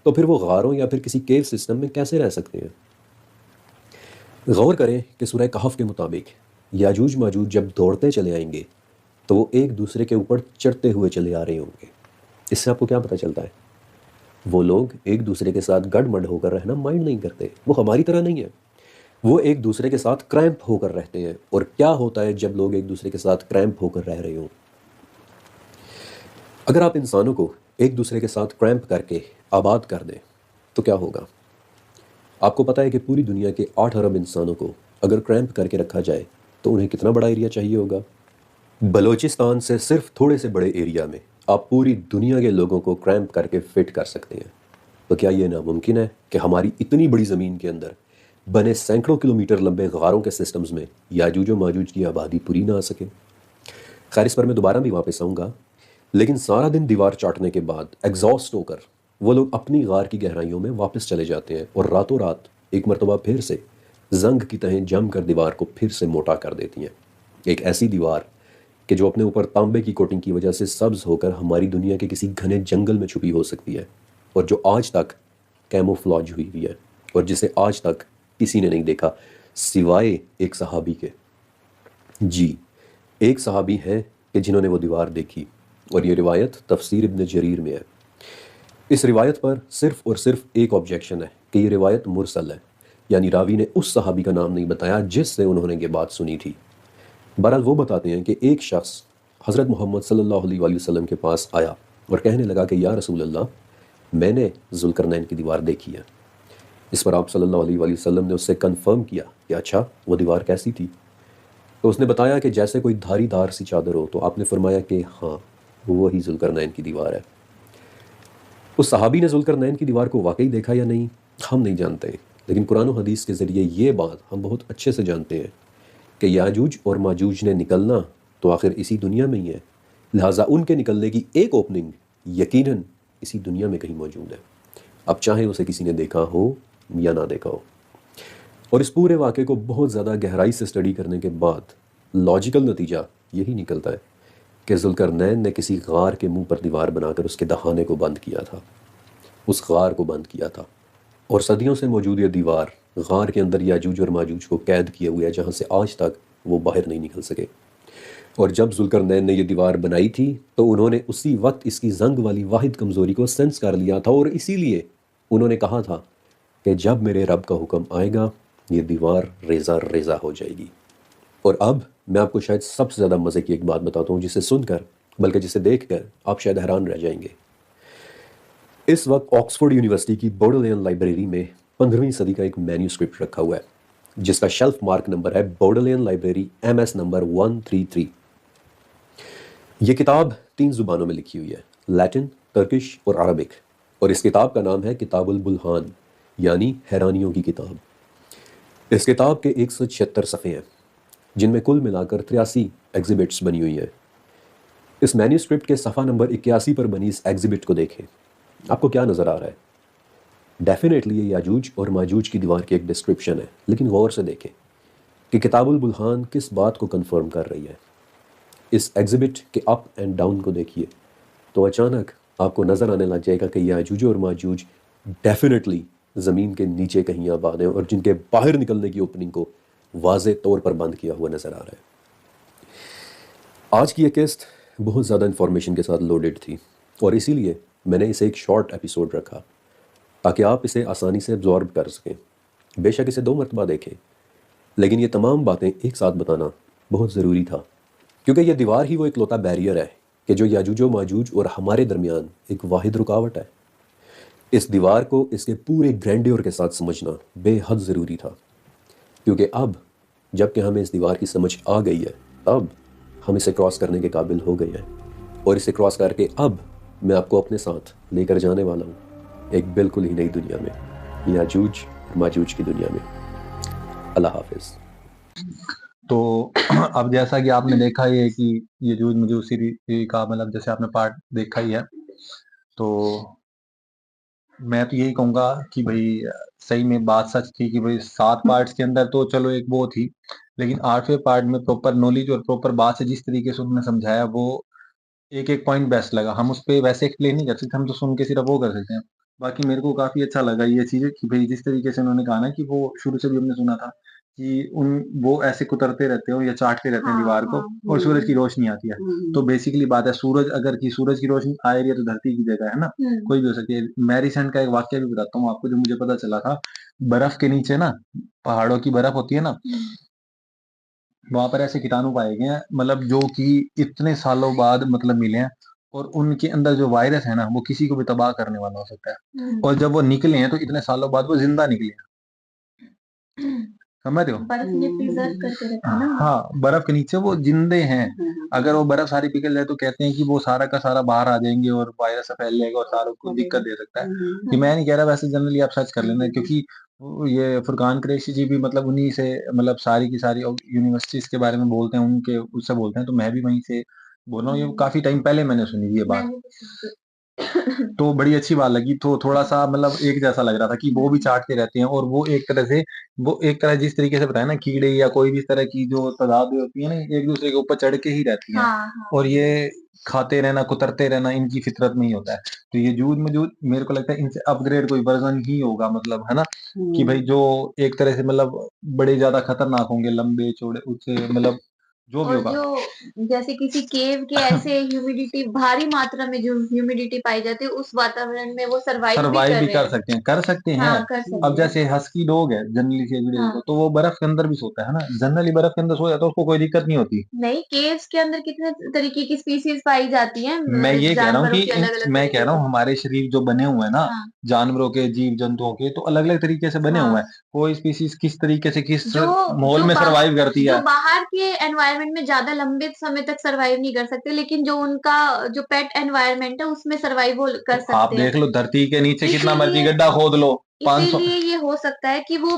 तो फिर वो गारों या फिर किसी केव सिस्टम में कैसे रह सकते हैं? गौर करें कि सूरह कहफ के मुताबिक याजूज माजूज जब दौड़ते चले आएंगे तो वो एक दूसरे के ऊपर चढ़ते हुए चले आ रहे होंगे। इससे आपको क्या पता चलता है? वो लोग एक दूसरे के साथ गड़मड़ होकर रहना माइंड नहीं करते। वो हमारी तरह नहीं है, वो एक दूसरे के साथ क्रैम्प होकर रहते हैं। और क्या होता है जब लोग एक दूसरे के साथ क्रैम्प होकर रह रहे हों? अगर आप इंसानों को एक दूसरे के साथ क्रैम्प करके आबाद कर दें तो क्या होगा? आपको पता है कि पूरी दुनिया के 8 अरब इंसानों को अगर क्रैम्प करके रखा जाए तो उन्हें कितना बड़ा एरिया चाहिए होगा? बलूचिस्तान से सिर्फ थोड़े से बड़े एरिया में आप पूरी दुनिया के लोगों को क्रैम्प करके फिट कर सकते हैं। तो क्या ये नामुमकिन है कि हमारी इतनी बड़ी ज़मीन के अंदर बने सैकड़ों किलोमीटर लंबे गारों के सिस्टम्स में याजूज और माजूज की आबादी पूरी ना आ सके? खैर, इस पर मैं दोबारा भी वापस आऊँगा। लेकिन सारा दिन दीवार चाटने के बाद एग्जॉस्ट होकर वो लोग अपनी गार की गहराइयों में वापस चले जाते हैं और रातों रात एक मरतबा फिर से जंग की तहें जम कर दीवार को फिर से मोटा कर देती हैं। एक ऐसी दीवार कि जो अपने ऊपर तांबे की कोटिंग की वजह से सब्ज होकर हमारी दुनिया के किसी घने जंगल में छुपी हो सकती है और जो आज तक कैमोफ्लॉज हुई हुई है और जिसे आज तक किसी ने नहीं देखा सिवाय एक सहाबी के। जी, एक सहाबी है कि जिन्होंने वो दीवार देखी और ये रिवायत तफसीर इब्न जरीर में है। इस रिवायत पर सिर्फ और सिर्फ एक ऑब्जेक्शन है कि ये रिवायत मुरसल है, यानी रावी ने उस सहाबी का नाम नहीं बताया जिससे उन्होंने ये बात सुनी थी। बहरहाल वो बताते हैं कि एक शख्स हज़रत मोहम्मद सल्लल्लाहु अलैहि वसल्लम के पास आया और कहने लगा कि या रसूल अल्लाह, मैंने ज़ुल्करनैन की दीवार देखी है। इस पर आप सल्लल्लाहु अलैहि वसल्लम ने उससे कन्फर्म किया कि अच्छा, वो दीवार कैसी थी? तो उसने बताया कि जैसे कोई धारीदार सी चादर हो। तो आपने फरमाया कि हाँ, वही ज़ुल्करनैन की दीवार है। उस सहाबी ने ज़ुल्करनैन की दीवार को वाकई देखा या नहीं, हम नहीं जानते, लेकिन कुरान और हदीस के ज़रिए ये बात हम बहुत अच्छे से जानते हैं कि याजूज और माजूज ने निकलना तो आखिर इसी दुनिया में ही है, लिहाजा उनके निकलने की एक ओपनिंग यकीनन इसी दुनिया में कहीं मौजूद है। अब चाहे उसे किसी ने देखा हो या ना देखा हो। और इस पूरे वाक़े को बहुत ज़्यादा गहराई से स्टडी करने के बाद लॉजिकल नतीजा यही निकलता है कि ज़ुल्करनैन ने किसी गार के मुंह पर दीवार बनाकर उसके दहाने को बंद किया था, उस गार को बंद किया था। और सदियों से मौजूद ये दीवार गार के अंदर याजूज और माजूज को कैद किए हुए है, जहाँ से आज तक वो बाहर नहीं निकल सके। और जब ज़ुल्करनैन ने ये दीवार बनाई थी तो उन्होंने उसी वक्त इसकी जंग वाली वाहिद कमज़ोरी को सेंस कर लिया था और इसीलिए उन्होंने कहा था कि जब मेरे रब का हुक्म आएगा ये दीवार रेज़ा रेज़ा हो जाएगी। और अब मैं आपको शायद सबसे ज़्यादा मज़े की एक बात बताता हूँ, जिसे सुनकर बल्कि जिसे देखकर आप शायद हैरान रह जाएंगे। इस वक्त ऑक्सफोर्ड यूनिवर्सिटी की बोडलेयन लाइब्रेरी में 15वीं सदी का एक मैन्यूस्क्रिप्ट रखा हुआ है जिसका शेल्फ मार्क नंबर है बोडलेयन लाइब्रेरी MS नंबर 133। ये किताब 3 ज़ुबानों में लिखी हुई है, लैटिन, तुर्किश और अरबिक। और इस किताब का नाम है किताबुल बुल्हान, यानी हैरानियों की किताब। इस किताब के 176 सफ़े हैं जिनमें कुल मिलाकर 83 एग्जिबिट्स बनी हुई हैं। इस मैन्यूस्क्रिप्ट के सफ़ा नंबर 81 पर बनी इस एग्जिबिट को देखें। आपको क्या नज़र आ रहा है? डेफिनेटली ये याजूज और माजूज की दीवार की एक डिस्क्रिप्शन है, लेकिन गौर से देखें कि किताबुल बुल्हान किस बात को कंफर्म कर रही है। इस एग्जिबिट के अप एंड डाउन को देखिए तो अचानक आपको नज़र आने लग जाएगा कि याजूज और माजूज डेफिनेटली ज़मीन के नीचे कहीं आबाद हैं और जिनके बाहर निकलने की ओपनिंग को वाज़े तौर पर बंद किया हुआ नज़र आ रहा है। आज की ये किस्त बहुत ज़्यादा इन्फॉर्मेशन के साथ लोडेड थी और इसीलिए मैंने इसे एक शॉर्ट एपिसोड रखा ताकि आप इसे आसानी से एब्जॉर्ब कर सकें। बेशक इसे 2 मरतबा देखें, लेकिन ये तमाम बातें एक साथ बताना बहुत ज़रूरी था, क्योंकि ये दीवार ही वो इकलौता बैरियर है कि जो याजूज व माजूज और हमारे दरमियान एक वाहिद रुकावट है। इस दीवार को इसके पूरे ग्रैंडियर के साथ समझना बेहद ज़रूरी था, क्योंकि अब जबकि हमें इस दीवार की समझ आ गई है, अब हम इसे क्रॉस करने के काबिल हो गए हैं। और इसे क्रॉस करके अब मैं आपको अपने साथ लेकर जाने वाला हूँ एक बिल्कुल ही नई दुनिया में, याजूज और माजूज की दुनिया में। अल्लाह हाफिज़। तो अब जैसा कि आपने देखा ही है कि यजूज मजूज सीरीज का मतलब जैसे आपने पार्ट देखा ही है, तो मैं तो यही कहूंगा कि भाई सही में बात सच थी कि भाई 7 पार्ट्स के अंदर तो चलो एक वो थी, लेकिन 8वें पार्ट में प्रॉपर नॉलेज और प्रॉपर बात से जिस तरीके से उन्होंने समझाया, वो एक एक पॉइंट बेस्ट लगा। हम उस पे वैसे एक्सप्लेन नहीं कर सकते, हम तो सुन के सिर्फ वो कर सकते हैं। बाकी मेरे को काफी अच्छा लगा ये चीजें कि भाई जिस तरीके से उन्होंने कहा ना कि वो शुरू से भी हमने सुना था कि उन वो ऐसे कुतरते रहते हो या चाटते रहते हैं हाँ दीवार को, हाँ और सूरज की रोशनी आती है। तो बेसिकली बात है, सूरज अगर की सूरज की रोशनी आ रही है तो धरती की जगह है ना, कोई भी हो सकती है। मैं रिसेंट का एक वाक्य भी बताता हूँ आपको जो मुझे पता चला था। बर्फ के नीचे ना, पहाड़ों की बर्फ होती है ना, वहां पर ऐसे कीटाणु पाए गए हैं, मतलब जो कि इतने सालों बाद मतलब मिले हैं, और उनके अंदर जो वायरस है ना, वो किसी को भी तबाह करने वाला हो सकता है। और जब वो निकले हैं तो इतने सालों बाद वो जिंदा निकले हैं, समझ रहे हो? बर्फ ने प्रिजर्व करके रखा ना। हाँ, बर्फ के नीचे वो जिंदे हैं। अगर वो बर्फ सारी पिघल जाए तो कहते हैं कि वो सारा का सारा बाहर आ जाएंगे और वायरस फैल जाएगा और सारों को दिक्कत दे सकता है। कि मैं नहीं कह रहा, वैसे जनरली आप सर्च कर लेना, क्योंकि ये फुरकान कुरैशी जी भी मतलब उन्हीं से मतलब सारी की सारी यूनिवर्सिटीज के बारे में बोलते हैं, उनके उससे बोलते हैं, तो मैं भी वहीं से बोल रहा हूँ। ये काफी टाइम पहले मैंने सुनी ये बात, तो बड़ी अच्छी बात लगी। तो थोड़ा सा मतलब एक जैसा लग रहा था कि वो भी चाटते रहते हैं, और वो एक तरह से, वो एक तरह जिस तरीके से बताया ना, कीड़े या कोई भी इस तरह की जो तादाद होती है ना, एक दूसरे के ऊपर चढ़ के ही रहती हैं। हाँ हाँ और ये खाते रहना, कुतरते रहना इनकी फितरत में ही होता है। तो ये जूद मजूद मेरे को लगता है इनसे अपग्रेड कोई वर्जन ही होगा, मतलब है ना, कि भाई जो एक तरह से मतलब बड़े ज्यादा खतरनाक होंगे, लंबे चौड़े, उससे मतलब जो भी और होगा। जो जैसे किसी केव के ऐसे ह्यूमिडिटी, भारी मात्रा में जो ह्यूमिडिटी पाई जाती है, उस वातावरण में वो सरवाइव भी सरवाइव कर भी रहे कर हैं। सकते हैं, कर सकते हैं। हाँ, कर अब सकते हैं। जैसे हस्की डॉग है जनरली से वीडियो हाँ। को, तो वो बर्फ के अंदर भी सोता है ना, जनरली बर्फ के अंदर सो जाता है, उसको कोई दिक्कत नहीं होती। नहीं, केव्स के अंदर कितने तरीके की स्पीसीज पाई जाती हैं, मैं ये कह रहा हूँ जानवरों कि के अलग अलग मैं कह तरीके रहा के। हूँ हमारे शरीर जो बने हुए हैं ना, हाँ जानवरों के, जीव जंतुओं के, तो अलग अलग तरीके से बने हुए हाँ। हैं। कोई स्पीसीज किस तरीके से किस जो माहौल जो में बाहर सरवाइव करती जो है। बाहर के एनवायरनमेंट में ज्यादा लंबे समय तक सरवाइव नहीं कर सकते, लेकिन जो उनका जो पेट एनवायरनमेंट है उसमें सरवाइव तो कर आप सकते हैं। देख लो, धरती के नीचे कितना मर्जी इसीलिए गड्ढा खोद लो, 500। इसीलिए ये हो सकता है कि वो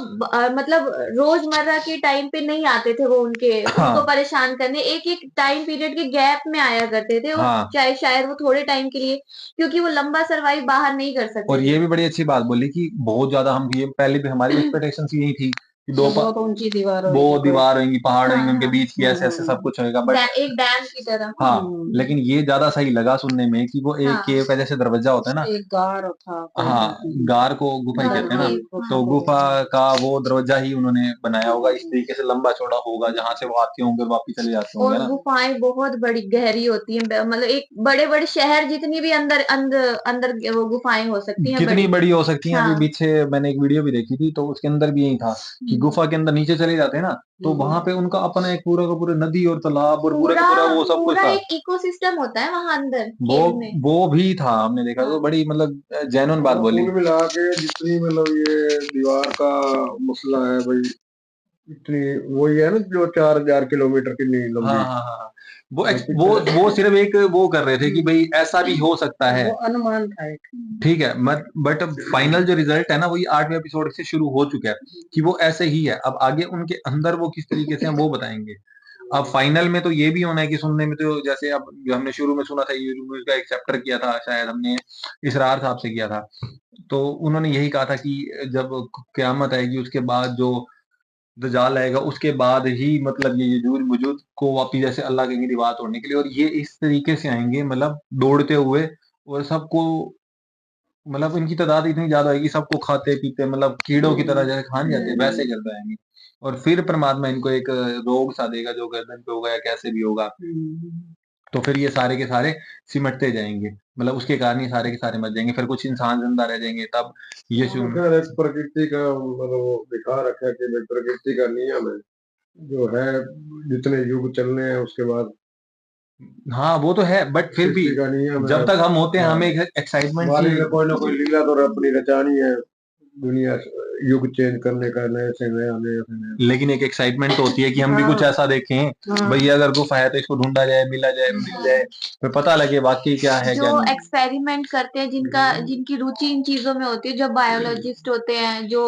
मतलब रोजमर्रा के टाइम पे नहीं आते थे, वो उनको हाँ परेशान करने एक एक टाइम पीरियड के गैप में आया करते थे, और हाँ। चाहे शायद वो थोड़े टाइम के लिए, क्योंकि वो लंबा सरवाइव बाहर नहीं कर और सकते थे। ये भी बड़ी अच्छी बात बोली कि बहुत ज्यादा हम, ये पहले भी हमारी एक्सपेक्टेशन यही थी कि बहुत ऊंची दीवार वो होगी कोई। दीवार होंगी, पहाड़ हाँ होंगे, उनके हाँ। बीच की ऐसे ऐसे सब कुछ होएगा, बट एक डैम की तरह। हाँ, लेकिन ये ज्यादा सही लगा सुनने में कि वो एक हाँ, केव का जैसे दरवाजा होता है ना। एक गार था कोई। हाँ, गार को गुफा ही गार कहते हैं ना, केव। तो हाँ। गुफा का वो दरवाजा ही उन्होंने बनाया होगा, इस तरीके से लंबा चौड़ा होगा, जहां से वो आते होंगे और वापिस चले जाते होंगे और ना। गुफाएं बहुत बड़ी गहरी होती हैं, मतलब एक बड़े बड़े शहर जितनी भी अंदर अंदर अंदर वो गुफाएं हो सकती हैं, कितनी बड़ी। बड़ी हो सकती हैं। अभी हाँ। पीछे मैंने एक वीडियो भी देखी थी, तो उसके अंदर भी यही था कि गुफा के अंदर नीचे चले जाते हैं ना, तो वहां पे उनका अपना एक पूरा का पूरा नदी और तालाब और पूरा पूरा का पूरा वो सब कुछ पूरा था। एक इकोसिस्टम होता है वहां अंदर वो केव में। वो भी था, हमने देखा, तो हाँ। बड़ी मतलब जेन्युइन बात बोली। कुल मिला के जितनी मतलब ये दीवार का मसला है भाई, इतनी वही है ना जो 4,000 किलोमीटर की नहीं हाँ लंबी। हाँ हाँ। वो वो वो सिर्फ एक वो कर रहे थे कि भाई ऐसा भी हो सकता है। वो अनुमान था एक। ठीक है, मत बट फाइनल जो रिजल्ट है ना, वो ये 8वें एपिसोड से शुरू हो चुका है कि वो ऐसे ही है। अब आगे उनके अंदर वो किस तरीके से हैं वो बताएंगे। अब फाइनल में तो ये भी होना है कि सुनने में तो जैसे अब जो हमने शुरू में सुना था, यूट्यूब का एक चैप्टर किया था, शायद हमने इसरार साहब से किया था, तो उन्होंने यही कहा था कि जब क्यामत आएगी उसके बाद जो दजाल आएगा, उसके बाद ही मतलब ये यजूज वजूद को वापिस जैसे अल्लाह के दीवार तोड़ने के लिए, और ये इस तरीके से आएंगे मतलब दौड़ते हुए, और सबको मतलब इनकी तादाद इतनी ज्यादा होगी, सबको खाते पीते मतलब कीड़ों की तरह जैसे खान जाते हैं वैसे कर जाएंगे। और फिर परमात्मा इनको एक रोग सा देगा जो गर्दन पे होगा या कैसे भी होगा, तो फिर ये सारे के सारे सिमटते जाएंगे, मतलब उसके कारण ये सारे के सारे मर जाएंगे, फिर कुछ इंसान जिंदा रह जाएंगे, तब यीशु। खैर एक प्रकृति का मतलब वो दिखा रखा है कि भाई प्रकृति का नियम है जो है, जितने युग चलने हैं उसके बाद हाँ वो तो है, बट फिर भी किसी का नहीं है। जब तक हम होते हैं हाँ, हमें एक एक्साइटमेंट मालिक सी। ने कोई ना कोई लीला तो अपनी रचानी है, दुनिया युग चेंज करने का, नए से नया, नए से नया। लेकिन एक एक्साइटमेंट तो होती है कि हम भी कुछ हाँ ऐसा देखें, हाँ भाई अगर गुफा है तो इसको ढूंढा जाए, मिला जाए, मिल हाँ। जाए, फिर पता लगे वाकई क्या है जो क्या नहीं। एक्सपेरिमेंट करते हैं, जिनकी रुचि इन चीजों में होती है, जो बायोलॉजिस्ट होते हैं, जो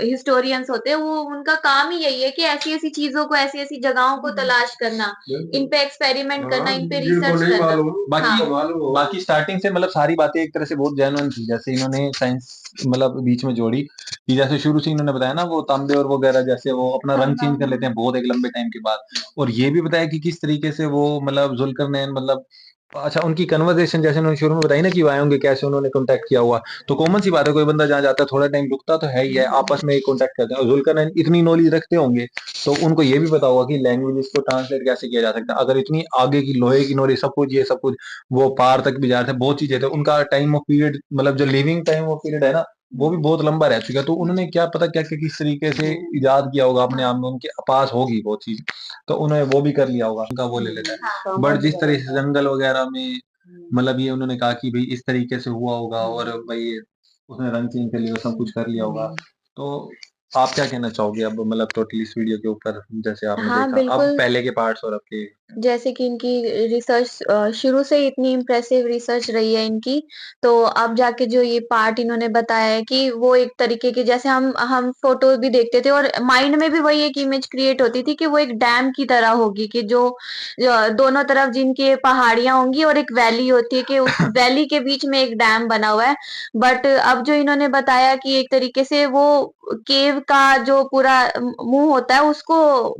हिस्टोरियंस होते हैं, वो उनका काम ही यही है कि ऐसी ऐसी चीजों को, ऐसी ऐसी जगहों को तलाश करना, इन पे एक्सपेरिमेंट करना, हाँ, इन पे जिनको रिसर्च नहीं करना। मालूम बाकी हाँ उनको मालूम हो। बाकी स्टार्टिंग से मतलब सारी बातें एक तरह से बहुत जेन्युइन थी, जैसे इन्होंने साइंस मतलब बीच में जोड़ी कि जैसे शुरू से इन्होंने बताया ना वो तांबे और वगैरह जैसे वो अपना हाँ रंग हाँ चेंज कर लेते हैं बहुत एक लंबे टाइम के बाद। और ये भी बताया कि किस तरीके से वो मतलब जुल्करनैन मतलब अच्छा उनकी कन्वर्सेशन जैसे उन्होंने शुरू में बताई ना कि वो आए होंगे कैसे उन्होंने कांटेक्ट किया हुआ। तो कॉमन सी बात है, कोई बंदा जहाँ जाता है थोड़ा टाइम रुकता तो है ही है, आपस में कांटेक्ट करते हैं। और जुल्करनैन इतनी नॉलेज रखते होंगे तो उनको ये भी पता होगा कि लैंग्वेज को ट्रांसलेट कैसे किया जा सकता है। अगर इतनी आगे की लोहे की नॉलेज सब कुछ, ये सब कुछ वो पार तक भी जा रहे थे, बहुत चीजें थे। उनका टाइम ऑफ पीरियड मतलब जो लिविंग टाइम ऑफ पीरियड है ना वो भी बहुत लंबा रह चुका है। तो उन्होंने क्या पता क्या क्या किस तरीके से इजाद किया होगा अपने आप में, उनके पास होगी वो चीज, तो उन्होंने वो भी कर लिया होगा, उनका वो ले लेता है। हाँ बट जिस तरह से जंगल वगैरह में मतलब ये उन्होंने कहा कि भाई इस तरीके से हुआ होगा और भाई उसने रंग चेंज कर लिया, सब कुछ कर लिया होगा। तो आप क्या कहना चाहोगे अब मतलब टोटली इस वीडियो के ऊपर, जैसे आपने हाँ देखा अब बिल्कुल। पहले के पार्ट्स और अब के। जैसे कि इनकी रिसर्च शुरू से इतनी इम्प्रेसिव रिसर्च रही है इनकी, तो अब जाके जो ये पार्ट इन्होंने बताया है कि वो एक तरीके की, जैसे हम फ़ोटो भी देखते थे और माइंड में भी वही एक इमेज क्रिएट होती थी कि वो एक डैम की तरह होगी, कि जो दोनों तरफ जिनके पहाड़ियाँ होंगी और एक वैली होती है, कि उस वैली के बीच में एक डैम बना हुआ है। बट अब जो इन्होंने बताया कि एक तरीके से वो केव का जो पूरा मुँह होता है उसको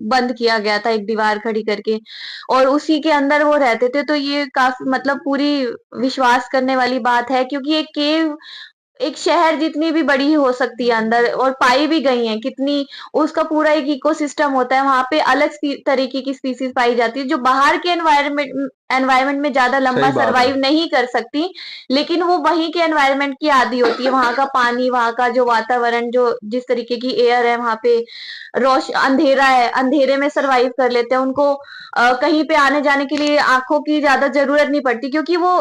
बंद किया गया था एक दीवार खड़ी करके, और उसी के अंदर वो रहते थे। तो ये काफ़ी मतलब पूरी विश्वास करने वाली बात है, क्योंकि एक केव एक शहर जितनी भी बड़ी हो सकती है अंदर, और पाई भी गई हैं कितनी, उसका पूरा एक इकोसिस्टम होता है, वहाँ पे अलग तरीके की स्पीसीज पाई जाती है जो बाहर के एनवायरनमेंट में ज्यादा लंबा सही बात है। सरवाइव नहीं कर सकती, लेकिन वो वहीं के एनवायरनमेंट की आदी होती है। वहाँ का पानी, वहाँ का जो वातावरण, जो जिस तरीके की एयर है वहाँ पे, रोश अंधेरा है, अंधेरे में सरवाइव कर लेते हैं। उनको कहीं पे आने जाने के लिए आंखों की ज्यादा जरूरत नहीं पड़ती, क्योंकि वो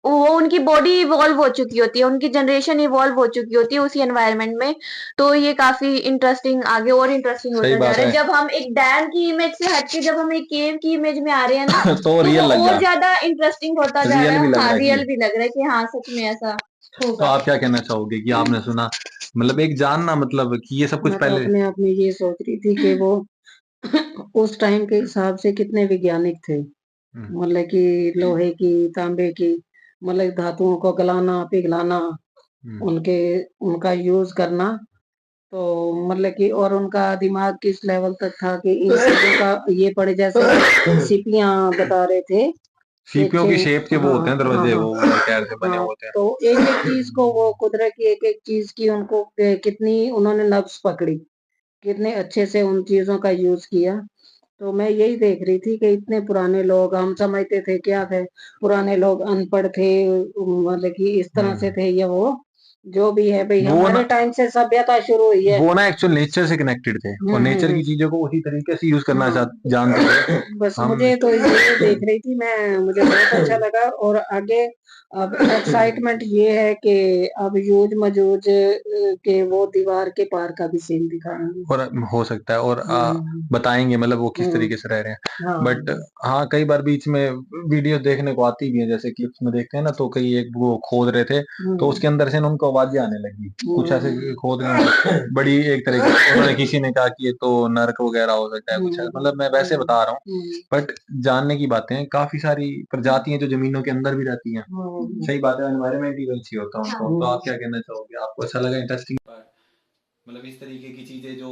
उनकी बॉडी इवॉल्व हो चुकी होती है, उनकी जनरेशन इवॉल्व हो चुकी होती है उसी एनवायरनमेंट में। तो ये काफी इंटरेस्टिंग, आगे और इंटरेस्टिंग सही होता जा बात रहा है। है। जब हम एक डैम की इमेज से हटके जब हम एक केव की इमेज में आ रहे हैं ना, तो तो वो रियल लग और गया, ज्यादा इंटरेस्टिंग होता जा रियल रहा भी है। लग रहा हाँ, है कि। रियल भी लग रहा है कि हाँ सच में ऐसा तो होगा। आप क्या कहना चाहोगे कि आपने सुना मतलब एक जानना मतलब कि ये सब कुछ मैं तो पहले। अपने आप में ये सोच रही थी कि वो उस टाइम के हिसाब से कितने वैज्ञानिक थे, हम्म, मतलब कि लोहे की, तांबे की, मतलब धातुओं को गलाना, पिघलाना, हम्म। उनके उनका यूज करना। तो मतलब कि और उनका दिमाग किस लेवल तक था कि इन चीजों का ये पड़े, जैसे सीपियां बता रहे थे कि सीपियों की शेप के वो हाँ होते हैं हाँ दरवाजे, हाँ वो कह रहे थे बने हाँ। होते हैं। तो एक एक चीज को वो कुदरत की एक एक चीज की उनको कितनी उन्होंने नब्ज पकड़ी, कितने अच्छे से उन चीजों का यूज किया। तो मैं यही देख रही थी कि इतने पुराने लोग, हम समझते थे क्या थे, पुराने लोग अनपढ़ थे, मतलब कि इस तरह से हम्म। थे, या वो जो भी है भाई, वो हमारे ना टाइम से सभ्यता शुरू हुई है। वो ना एक्चुअल नेचर से कनेक्टेड थे और नेचर की हम्म। चीजों को उसी तरीके से यूज करना हाँ, जानते थे बस हम। मुझे तो ये देख रही थी मैं, मुझे बहुत अच्छा लगा। और आगे अब एक्साइटमेंट ये है कि अब यूज मजूज के वो दीवार के पार का भी सीन दिखाएंगे। और हो सकता है और हम्म बताएंगे मतलब वो किस हम्म, तरीके से रह रहे हैं। हाँ बट हाँ कई बार बीच में वीडियो देखने को आती भी है, जैसे क्लिप्स में देखते हैं ना, तो कई एक वो खोद रहे थे तो हम्म उसके अंदर से ना उनको आवाजें आने लगी कुछ ऐसे हम्म खोद रहे हैं बड़ी एक तरह की। उन्होंने किसी ने कहा कि ये तो नर्क वगैरह हो सकता है कुछ ऐसा, मतलब मैं वैसे बता रहा हूँ। हम्म बट जानने की बातें हैं, काफी सारी प्रजातियां जो जमीनों के अंदर भी रहती हैं। हम्म सही बात है, एनवायरनमेंट ही वैसी होता है उनको। तो आप हम्म। क्या कहना चाहोगे, आपको अच्छा लगा, इंटरेस्टिंग मतलब इस तरीके की चीजें जो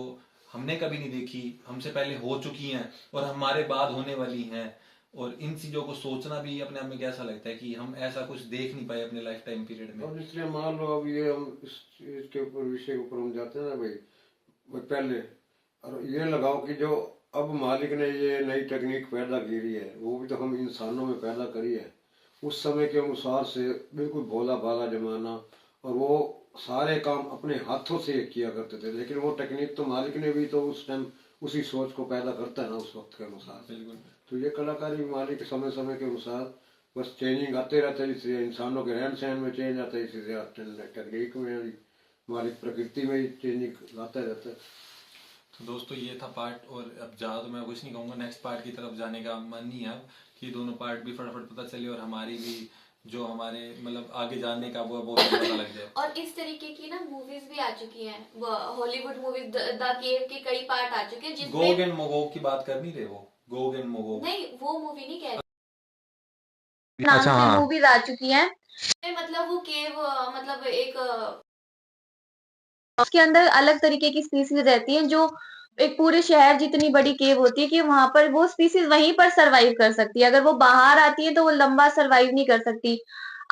हमने कभी नहीं देखी, हमसे पहले हो चुकी हैं और हमारे बाद होने वाली हैं, और इन चीजों को सोचना भी अपने आप में कैसा लगता है कि हम ऐसा कुछ देख नहीं पाए अपने लाइफ टाइम पीरियड में। अब इसलिए मान लो अब ये हम इस चीज के ऊपर, विषय के ऊपर हम जाते हैं ना भाई, वो पहले और ये लगाओ कि जो अब मालिक ने ये नई टेक्निक पैदा की है वो भी तो हम इंसानों में पैदा करी है। उस समय के अनुसार से बिल्कुल भोला भाला जमाना, और वो सारे काम अपने हाथों से किया करते थे, लेकिन वो टेक्निक तो मालिक ने भी तो उस टाइम उसी सोच को पैदा करता है ना उस वक्त के अनुसार। बिल्कुल। तो ये कलाकारी मालिक समय समय के अनुसार बस चेंजिंग आते रहता है, इसलिए इंसानों के रहन सहन में चेंज आता है, इसलिए टेक्निक में भी मालिक प्रकृति में ही चेंजिंग आता रहता है। तो दोस्तों ये था पार्ट, और अब ज़्यादा तो मैं कुछ नहीं कहूँगा, नेक्स्ट पार्ट की तरफ जाने का मन नहीं है अब, कि दोनों पार्ट भी फटाफट पता चले और हमारी भी जो हमारे मतलब आगे जानने का वो बहुत पता लग जाए। और इस तरीके की ना मूवीज भी आ चुकी हैं, हॉलीवुड मूवीज, द केव के कई पार्ट आ चुके हैं जिसमें गोग एंड मोगोग की बात कर नहीं रहे, वो गोग एंड मोगोग नहीं, वो मूवी नहीं कह रही, नाम अच्छा से हाँ मूवीज आ चुकी हैं, मतलब वो केव मतलब एक उसके अंदर अलग तरीके की स्पीसीज रहती हैं जो एक पूरे शहर जितनी बड़ी केव होती है कि वहां पर वो स्पीसीज वहीं पर सरवाइव कर सकती है। अगर वो बाहर आती है तो वो लंबा सरवाइव नहीं कर सकती,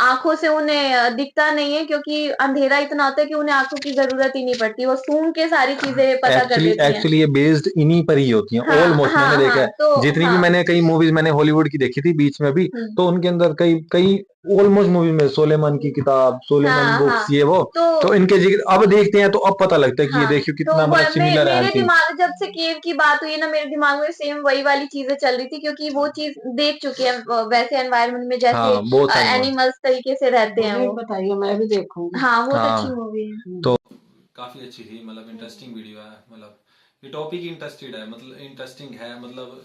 आंखों से उन्हें दिखता नहीं है क्योंकि अंधेरा इतना होता है कि उन्हें आंखों की जरूरत ही नहीं पड़ती, वो सूंघ के सारी चीजें पता कर लेती हैं। एक्चुअली ये बेस्ड इन्हीं पर ही होती हैं, हाँ, ऑलमोस्ट हाँ, मैंने देखा है तो जितनी भी हाँ, मैंने कई मूवीज मैंने हॉलीवुड की देखी थी बीच में भी, तो उनके अंदर कई कई ऑलमोस्ट मूवी में सोलेमन की किताब, सोलेमन हाँ, बुक्स, हाँ, ये वो तो इनके जिक्र अब देखते हैं तो अब पता लगता है कि ये हाँ, देखियो तो कितना बड़ा सिमिलर है हर मेरे चीज। दिमाग जब से केव की बात हुई ना, मेरे दिमाग में सेम वही वाली चीजें चल रही थी क्योंकि वो चीज देख चुके हैं वैसे एनवायरनमेंट में जैसे हाँ बहुत सारी मूवी एनिमल्स तरीके से रहते हैं मुझे वो। बताइए, मैं भी देखूंगी। हाँ, बहुत अच्छी हाँ मूवी है। तो काफी अच्छी थी, मतलब इंटरेस्टिंग वीडियो है, मतलब ये टॉपिक इंटरेस्टेड है, मतलब इंटरेस्टिंग है, मतलब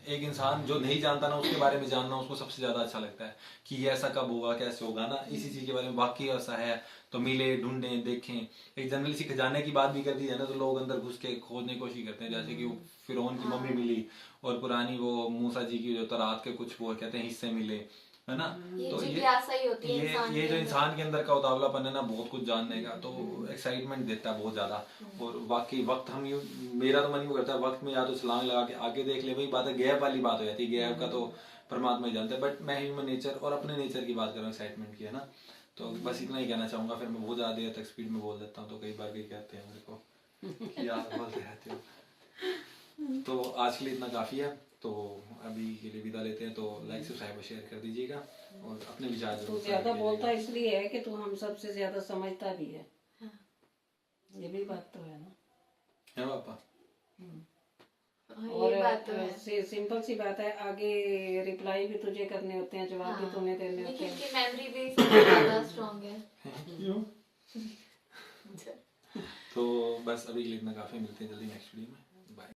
एक इंसान जो नहीं जानता ना उसके बारे में जानना उसको सबसे ज्यादा अच्छा लगता है कि ये ऐसा कब होगा कैसे होगा ना, इसी चीज के बारे में वाकई ऐसा है तो मिले ढूंढें देखें। एक जनरली सी खजाने की बात भी कर दी है ना तो लोग अंदर घुस के खोजने की कोशिश करते हैं, जैसे कि वो फिरौन की मम्मी मिली और पुरानी वो मूसा जी की जो तरात के कुछ वो कहते हैं हिस्से मिले, है ना। ये तो जिज्ञासा ही होती है इंसान ये के जो अंदर। इंसान के अंदर का उतावलापन है ना बहुत कुछ जानने का, तो एक्साइटमेंट देता है बहुत ज्यादा। और वाकई वक्त हम यूं मेरा तो मन यूं करता है वक्त में या तो छलांग लगा के आगे देख ले, वही बात है गैप वाली बात हो जाती है, गैप का तो परमात्मा ही जानता है, बट मैं ह्यूमन नेचर और अपने नेचर की बात कर रहा हूँ एक्साइटमेंट की, है ना। तो बस इतना ही कहना चाहूंगा, फिर मैं बहुत ज्यादा देर तक स्पीड में बोल देता हूँ तो कई बार कई कहते हैं मेरे को कि यार बोलते रहते हो। तो आज के लिए इतना काफी है, तो अभी के लिए विदा लेते हैं। तो लाइक सब्सक्राइब और शेयर कर दीजिएगा और अपने विचार तू जरूर ज्यादा बोलता इसलिए है कि तू हम सबसे ज्यादा समझता भी है, ये भी बात तो है ना। है पापा। और सिंपल सी बात है, आगे रिप्लाई भी तुझे करने होते हैं, जवाब भी तुम्हें देने होते हैं। लेकिन मेमोरी भी सबसे ज्यादा स्ट्रांग है। तो बस अभी के लिए इतना काफी, मिलते हैं जल्दी नेक्स्ट वीडियो में।